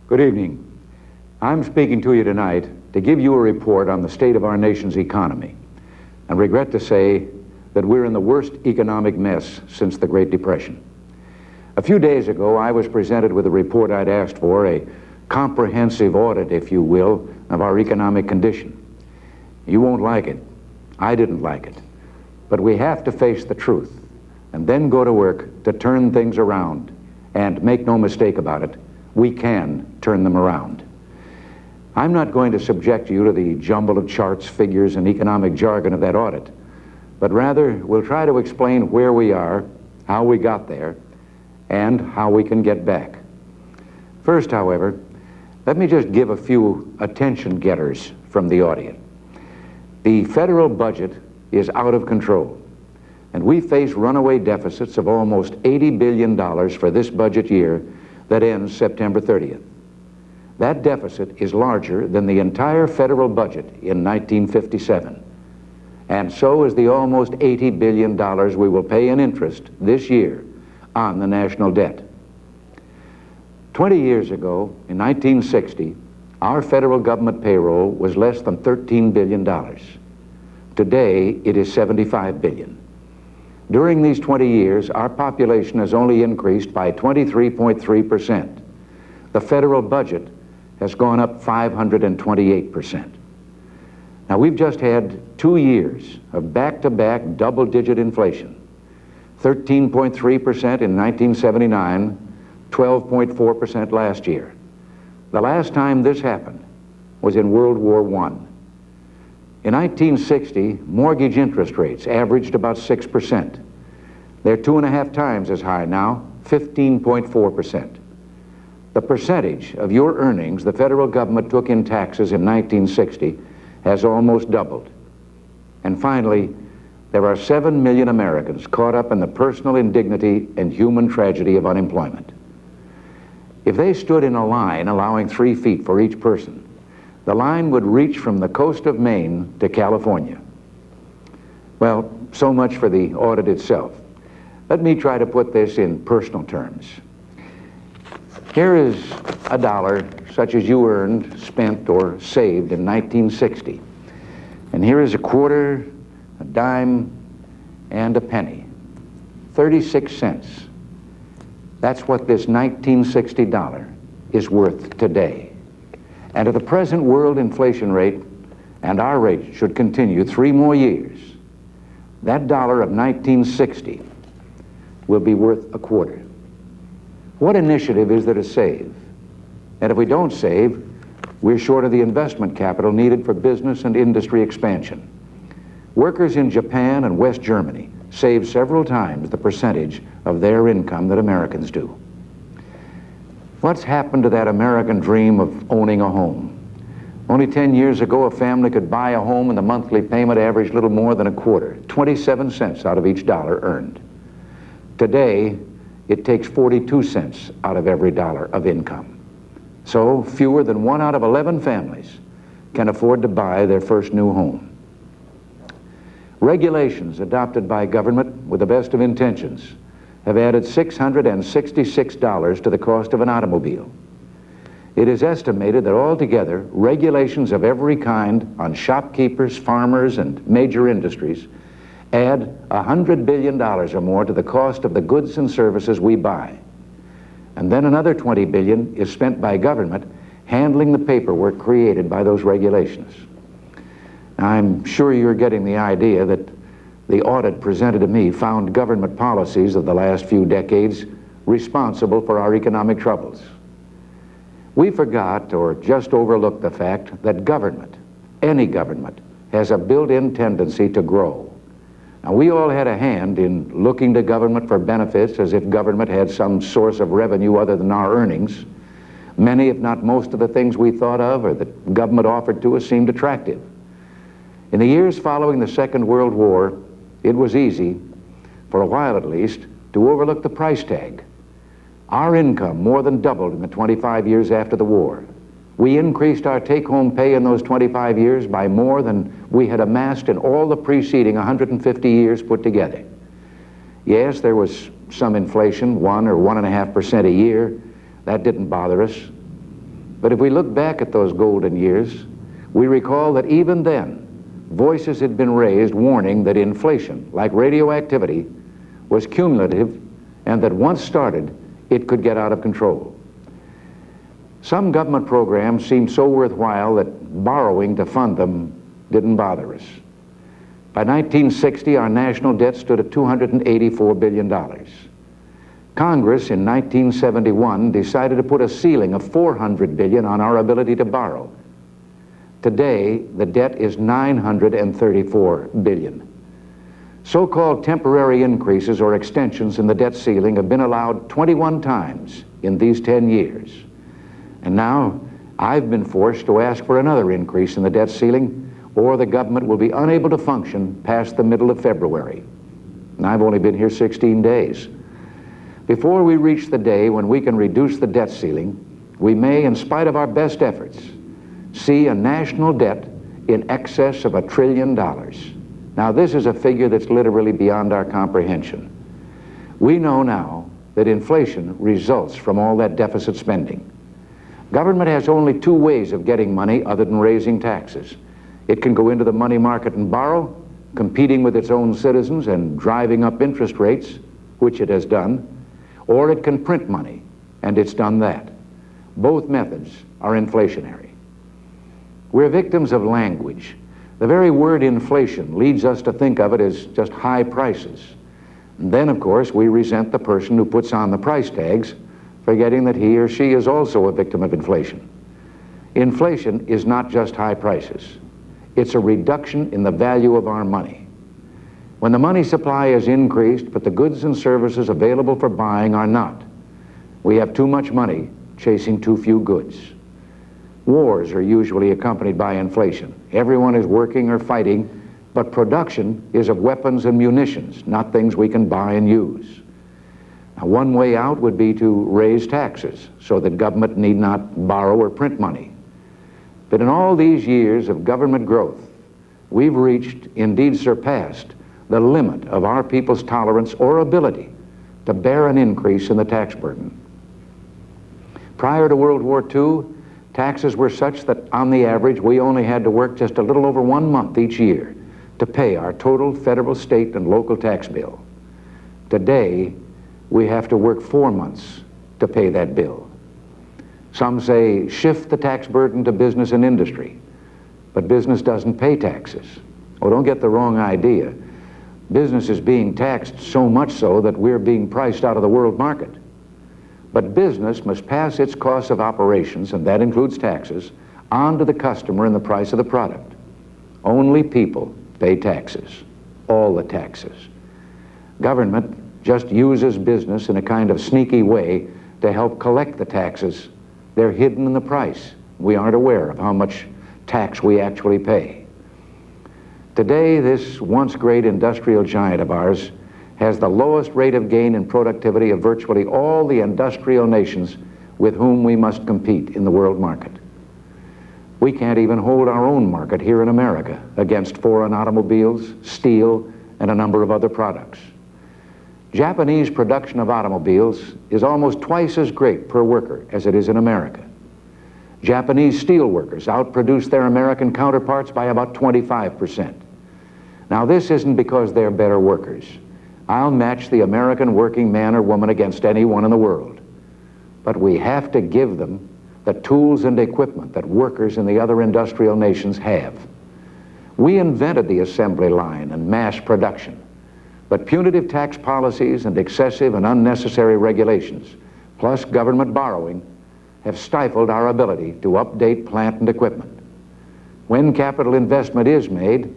Good evening. I'm speaking to you tonight to give you a report on the state of our nation's economy, and regret to say that we're in the worst economic mess since the Great Depression. A few days ago, I was presented with a report I'd asked for, a comprehensive audit, if you will, of our economic condition. You won't like it. I didn't like it. But we have to face the truth and then go to work to turn things around. And make no mistake about it, we can turn them around. I'm not going to subject you to the jumble of charts, figures, and economic jargon of that audit, but rather we'll try to explain where we are, how we got there, and how we can get back. First, however, let me just give a few attention getters from the audit. The federal budget is out of control, and we face runaway deficits of almost $80 billion for this budget year that ends September 30th. That deficit is larger than the entire federal budget in 1957, and so is the almost $80 billion we will pay in interest this year on the national debt. 20 years ago, in 1960, our federal government payroll was less than $13 billion. Today, it is $75 billion. During these 20 years, our population has only increased by 23.3%. The federal budget has gone up 528%. Now, we've just had 2 years of back-to-back double-digit inflation. 13.3% in 1979, 12.4% last year. The last time this happened was in World War I. In 1960, mortgage interest rates averaged about 6%. They're 2.5 times as high now, 15.4%. The percentage of your earnings the federal government took in taxes in 1960 has almost doubled. And finally, there are 7 million Americans caught up in the personal indignity and human tragedy of unemployment. If they stood in a line allowing 3 feet for each person, the line would reach from the coast of Maine to California. Well, so much for the audit itself. Let me try to put this in personal terms. Here is a dollar such as you earned, spent, or saved in 1960. And here is a quarter, a dime, and a penny. 36 cents. That's what this 1960 dollar is worth today. And at the present world inflation rate, and our rate should continue 3 more years, that dollar of 1960 will be worth a quarter. What initiative is there to save? And if we don't save, we're short of the investment capital needed for business and industry expansion. Workers in Japan and West Germany save several times the percentage of their income that Americans do. What's happened to that American dream of owning a home? Only 10 years ago, a family could buy a home and the monthly payment averaged little more than a quarter, 27 cents out of each dollar earned. Today, it takes 42 cents out of every dollar of income. So fewer than 1 out of 11 families can afford to buy their first new home. Regulations adopted by government with the best of intentions have added $666 to the cost of an automobile. It is estimated that altogether, regulations of every kind on shopkeepers, farmers, and major industries add $100 billion or more to the cost of the goods and services we buy. And then another $20 billion is spent by government handling the paperwork created by those regulations. Now, I'm sure you're getting the idea that the audit presented to me found government policies of the last few decades responsible for our economic troubles. We forgot or just overlooked the fact that government, any government, has a built-in tendency to grow. Now, we all had a hand in looking to government for benefits as if government had some source of revenue other than our earnings. Many, if not most, of the things we thought of or that government offered to us seemed attractive. In the years following the Second World War, it was easy, for a while at least, to overlook the price tag. Our income more than doubled in the 25 years after the war. We increased our take-home pay in those 25 years by more than we had amassed in all the preceding 150 years put together. Yes, there was some inflation, 1 or 1.5% a year. That didn't bother us. But if we look back at those golden years, we recall that even then, voices had been raised warning that inflation, like radioactivity, was cumulative and that once started, it could get out of control. Some government programs seemed so worthwhile that borrowing to fund them didn't bother us. By 1960, our national debt stood at $284 billion. Congress in 1971 decided to put a ceiling of $400 billion on our ability to borrow. Today, the debt is $934 billion. So-called temporary increases or extensions in the debt ceiling have been allowed 21 times in these 10 years. And now, I've been forced to ask for another increase in the debt ceiling, or the government will be unable to function past the middle of February. And I've only been here 16 days. Before we reach the day when we can reduce the debt ceiling, we may, in spite of our best efforts, see a national debt in excess of $1 trillion. Now, this is a figure that's literally beyond our comprehension. We know now that inflation results from all that deficit spending. Government has only two ways of getting money other than raising taxes. It can go into the money market and borrow, competing with its own citizens and driving up interest rates, which it has done, or it can print money, and it's done that. Both methods are inflationary. We're victims of language. The very word inflation leads us to think of it as just high prices. And then, of course, we resent the person who puts on the price tags, forgetting that he or she is also a victim of inflation. Inflation is not just high prices. It's a reduction in the value of our money. When the money supply is increased, but the goods and services available for buying are not, we have too much money chasing too few goods. Wars are usually accompanied by inflation. Everyone is working or fighting, but production is of weapons and munitions, not things we can buy and use. Now, one way out would be to raise taxes so that government need not borrow or print money. But in all these years of government growth, we've reached, indeed surpassed, the limit of our people's tolerance or ability to bear an increase in the tax burden. Prior to World War II, taxes were such that on the average we only had to work just a little over 1 month each year to pay our total federal, state, and local tax bill. Today, we have to work 4 months to pay that bill. Some say shift the tax burden to business and industry, but business doesn't pay taxes. Oh, don't get the wrong idea. Business is being taxed so much so that we're being priced out of the world market. But business must pass its costs of operations, and that includes taxes, on to the customer in the price of the product. Only people pay taxes, all the taxes. Government just uses business in a kind of sneaky way to help collect the taxes. They're hidden in the price. We aren't aware of how much tax we actually pay. Today, this once great industrial giant of ours has the lowest rate of gain in productivity of virtually all the industrial nations with whom we must compete in the world market. We can't even hold our own market here in America against foreign automobiles, steel, and a number of other products. Japanese production of automobiles is almost twice as great per worker as it is in America. Japanese steel workers outproduce their American counterparts by about 25%. Now, this isn't because they're better workers. I'll match the American working man or woman against anyone in the world. But we have to give them the tools and equipment that workers in the other industrial nations have. We invented the assembly line and mass production. But punitive tax policies and excessive and unnecessary regulations, plus government borrowing, have stifled our ability to update plant and equipment. When capital investment is made,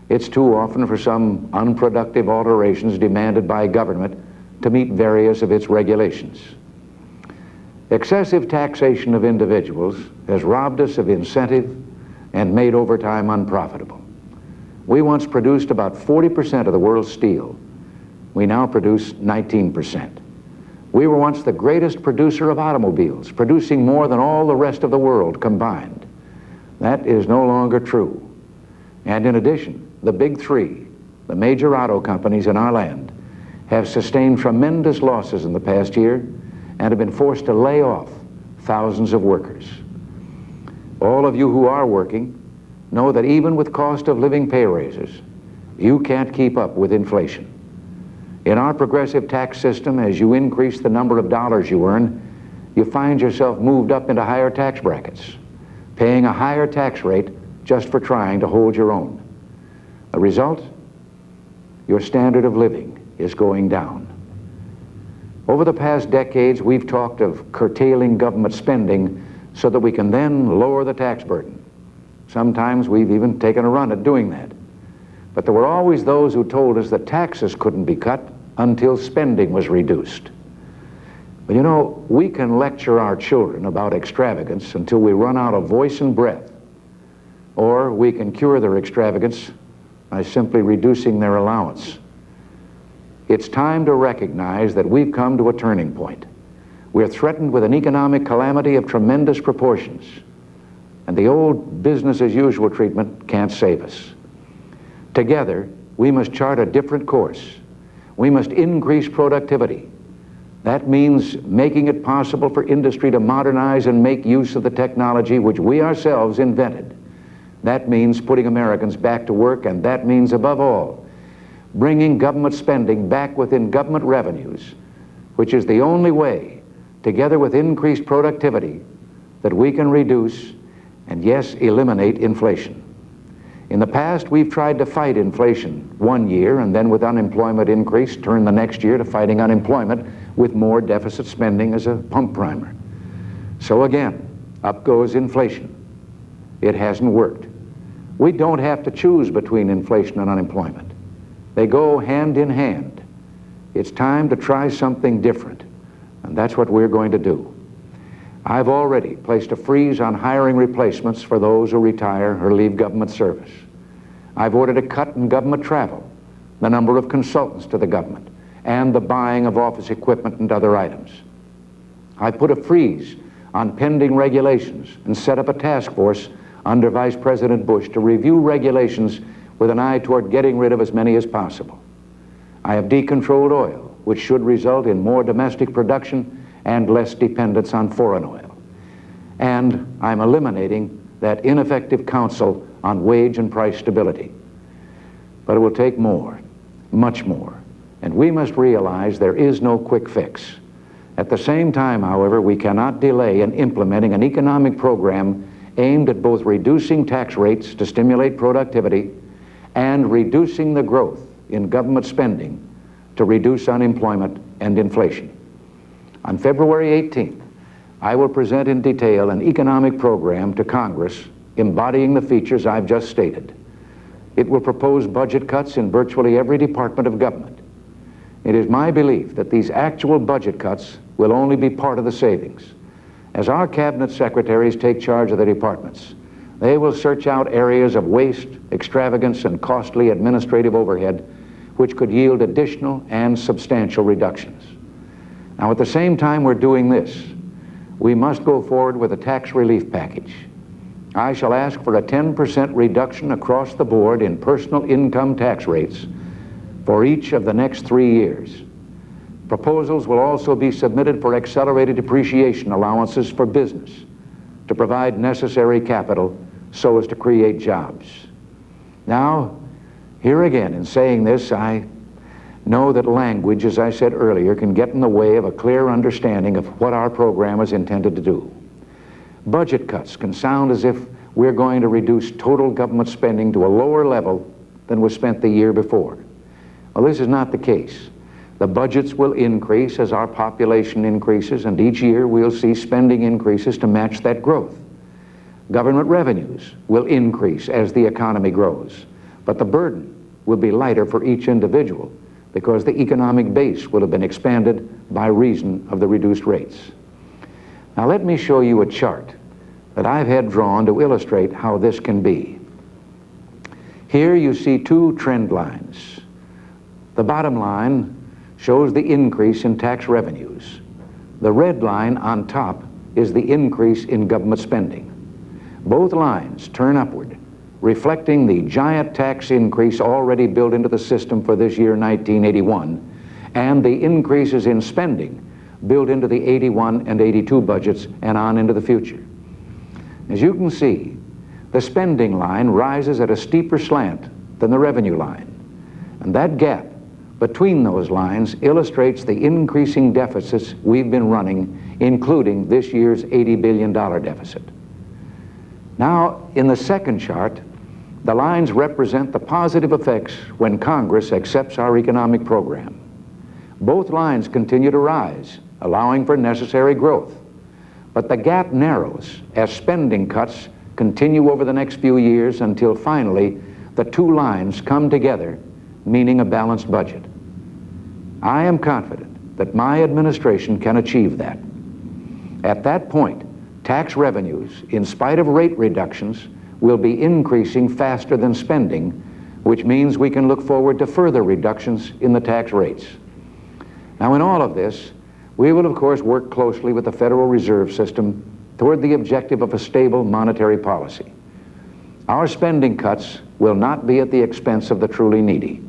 it's too often for some unproductive alterations demanded by government to meet various of its regulations. Excessive taxation of individuals has robbed us of incentive and made overtime unprofitable. We once produced about 40% of the world's steel. We now produce 19%. We were once the greatest producer of automobiles, producing more than all the rest of the world combined. That is no longer true. And in addition, the big three, the major auto companies in our land, have sustained tremendous losses in the past year and have been forced to lay off thousands of workers. All of you who are working know that even with cost of living pay raises, you can't keep up with inflation. In our progressive tax system, as you increase the number of dollars you earn, you find yourself moved up into higher tax brackets, paying a higher tax rate just for trying to hold your own. The result? Your standard of living is going down. Over the past decades, we've talked of curtailing government spending so that we can then lower the tax burden. Sometimes we've even taken a run at doing that. But there were always those who told us that taxes couldn't be cut until spending was reduced. But you know, we can lecture our children about extravagance until we run out of voice and breath, or we can cure their extravagance by simply reducing their allowance. It's time to recognize that we've come to a turning point. We're threatened with an economic calamity of tremendous proportions, and the old business-as-usual treatment can't save us. Together, we must chart a different course. We must increase productivity. That means making it possible for industry to modernize and make use of the technology which we ourselves invented. That means putting Americans back to work, and that means, above all, bringing government spending back within government revenues, which is the only way, together with increased productivity, that we can reduce and, yes, eliminate inflation. In the past, we've tried to fight inflation one year and then with unemployment increase, turn the next year to fighting unemployment with more deficit spending as a pump primer. So again, up goes inflation. It hasn't worked. We don't have to choose between inflation and unemployment. They go hand in hand. It's time to try something different, and that's what we're going to do. I've already placed a freeze on hiring replacements for those who retire or leave government service. I've ordered a cut in government travel, the number of consultants to the government, and the buying of office equipment and other items. I've put a freeze on pending regulations and set up a task force under Vice President Bush to review regulations with an eye toward getting rid of as many as possible. I have decontrolled oil, which should result in more domestic production and less dependence on foreign oil. And I'm eliminating that ineffective council on wage and price stability. But it will take more, much more, and we must realize there is no quick fix. At the same time, however, we cannot delay in implementing an economic program aimed at both reducing tax rates to stimulate productivity and reducing the growth in government spending to reduce unemployment and inflation. On February 18th, I will present in detail an economic program to Congress embodying the features I've just stated. It will propose budget cuts in virtually every department of government. It is my belief that these actual budget cuts will only be part of the savings. As our cabinet secretaries take charge of the departments, they will search out areas of waste, extravagance, and costly administrative overhead which could yield additional and substantial reductions. Now, at the same time we're doing this, we must go forward with a tax relief package. I shall ask for a 10% reduction across the board in personal income tax rates for each of the next 3 years. Proposals will also be submitted for accelerated depreciation allowances for business to provide necessary capital so as to create jobs. Now, here again, in saying this, I know that language, as I said earlier, can get in the way of a clear understanding of what our program is intended to do. Budget cuts can sound as if we're going to reduce total government spending to a lower level than was spent the year before. Well, this is not the case. The budgets will increase as our population increases, and each year we'll see spending increases to match that growth. Government revenues will increase as the economy grows, but the burden will be lighter for each individual because the economic base will have been expanded by reason of the reduced rates. Now let me show you a chart that I've had drawn to illustrate how this can be. Here you see two trend lines. The bottom line shows the increase in tax revenues. The red line on top is the increase in government spending. Both lines turn upward, reflecting the giant tax increase already built into the system for this year, 1981, and the increases in spending built into the 81 and 82 budgets and on into the future. As you can see, the spending line rises at a steeper slant than the revenue line. And that gap between those lines illustrates the increasing deficits we've been running, including this year's $80 billion deficit. Now, in the second chart, the lines represent the positive effects when Congress accepts our economic program. Both lines continue to rise, allowing for necessary growth. But the gap narrows as spending cuts continue over the next few years until finally the two lines come together, meaning a balanced budget. I am confident that my administration can achieve that. At that point, tax revenues, in spite of rate reductions, will be increasing faster than spending, which means we can look forward to further reductions in the tax rates. Now, in all of this, we will, of course, work closely with the Federal Reserve System toward the objective of a stable monetary policy. Our spending cuts will not be at the expense of the truly needy.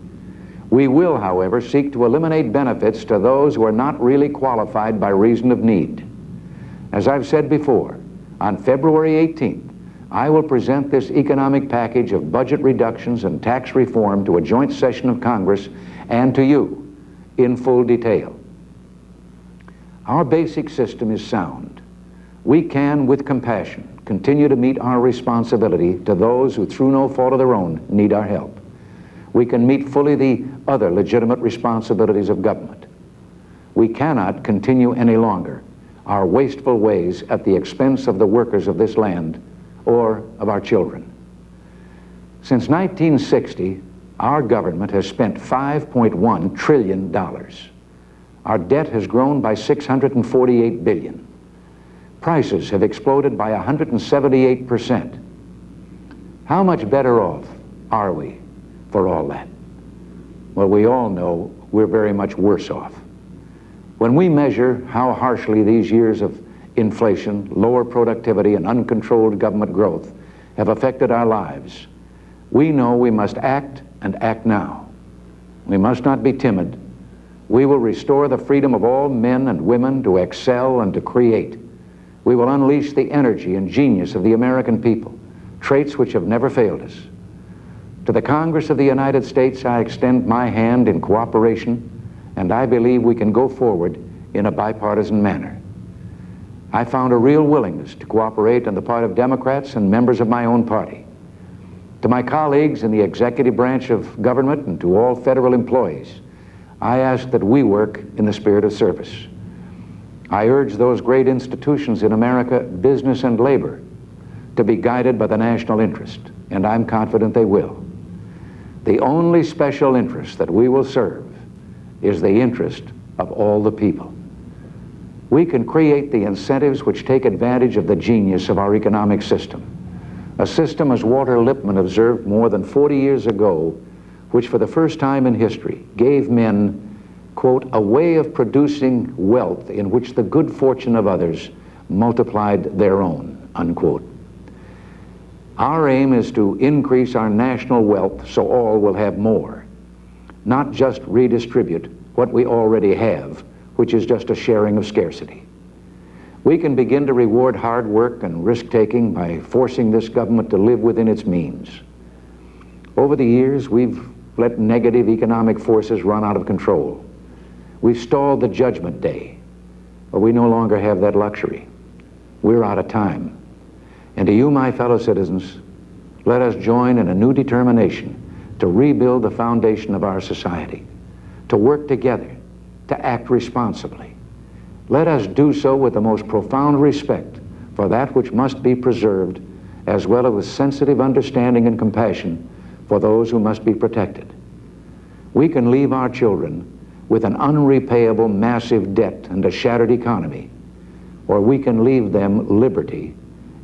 We will, however, seek to eliminate benefits to those who are not really qualified by reason of need. As I've said before, on February 18th, I will present this economic package of budget reductions and tax reform to a joint session of Congress and to you in full detail. Our basic system is sound. We can, with compassion, continue to meet our responsibility to those who, through no fault of their own, need our help. We can meet fully the other legitimate responsibilities of government. We cannot continue any longer our wasteful ways at the expense of the workers of this land or of our children. Since 1960, our government has spent $5.1 trillion. Our debt has grown by $648 billion. Prices have exploded by 178%. How much better off are we for all that? Well, we all know we're very much worse off. When we measure how harshly these years of inflation, lower productivity, and uncontrolled government growth have affected our lives, we know we must act, and act now. We must not be timid. We will restore the freedom of all men and women to excel and to create. We will unleash the energy and genius of the American people, traits which have never failed us. To the Congress of the United States, I extend my hand in cooperation, and I believe we can go forward in a bipartisan manner. I found a real willingness to cooperate on the part of Democrats and members of my own party. To my colleagues in the executive branch of government and to all federal employees, I ask that we work in the spirit of service. I urge those great institutions in America, business and labor, to be guided by the national interest, and I'm confident they will. The only special interest that we will serve is the interest of all the people. We can create the incentives which take advantage of the genius of our economic system. A system, as Walter Lippmann observed more than 40 years ago, which for the first time in history gave men, quote, a way of producing wealth in which the good fortune of others multiplied their own, unquote. Our aim is to increase our national wealth so all will have more, not just redistribute what we already have, which is just a sharing of scarcity. We can begin to reward hard work and risk-taking by forcing this government to live within its means. Over the years, we've let negative economic forces run out of control. We've stalled the judgment day, but we no longer have that luxury. We're out of time. And to you, my fellow citizens, let us join in a new determination to rebuild the foundation of our society, to work together, to act responsibly. Let us do so with the most profound respect for that which must be preserved, as well as with sensitive understanding and compassion for those who must be protected. We can leave our children with an unrepayable massive debt and a shattered economy, or we can leave them liberty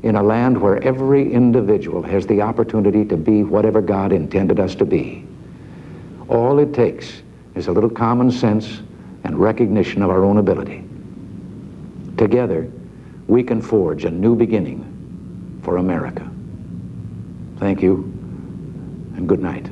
in a land where every individual has the opportunity to be whatever God intended us to be. All it takes is a little common sense and recognition of our own ability. Together, we can forge a new beginning for America. Thank you, and good night.